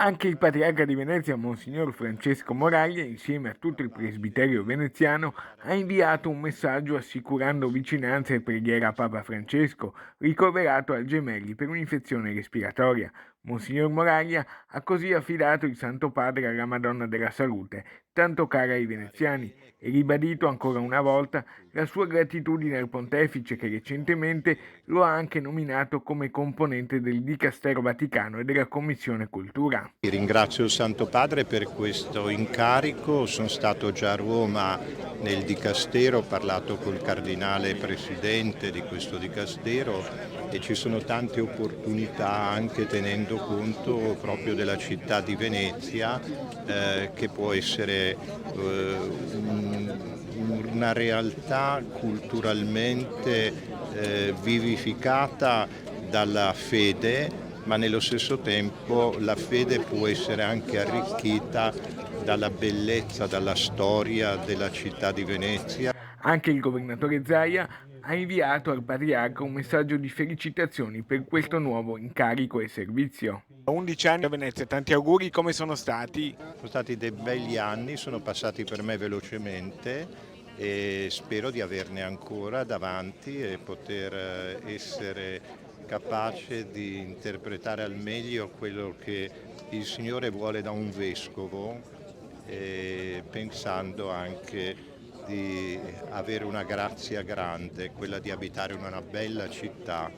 Anche il patriarca di Venezia, Monsignor Francesco Moraglia, insieme a tutto il presbiterio veneziano, ha inviato un messaggio assicurando vicinanza e preghiera a Papa Francesco, ricoverato al Gemelli per un'infezione respiratoria. Monsignor Moraglia ha così affidato il Santo Padre alla Madonna della Salute, tanto cara ai veneziani, e ribadito ancora una volta la sua gratitudine al pontefice che recentemente lo ha anche nominato come componente del Dicastero Vaticano e della Commissione Cultura. Ringrazio il Santo Padre per questo incarico, sono stato già a Roma nel Dicastero, ho parlato col Cardinale Presidente di questo Dicastero e ci sono tante opportunità anche tenendo conto proprio della città di Venezia che può essere una realtà culturalmente vivificata dalla fede, ma nello stesso tempo la fede può essere anche arricchita dalla bellezza, dalla storia della città di Venezia. Anche il governatore Zaia ha inviato al patriarca un messaggio di felicitazioni per questo nuovo incarico e servizio. 11 anni a Venezia, tanti auguri, come sono stati? Sono stati dei begli anni, sono passati per me velocemente e spero di averne ancora davanti e poter essere capace di interpretare al meglio quello che il Signore vuole da un vescovo, pensando anche di avere una grazia grande, quella di abitare in una bella città.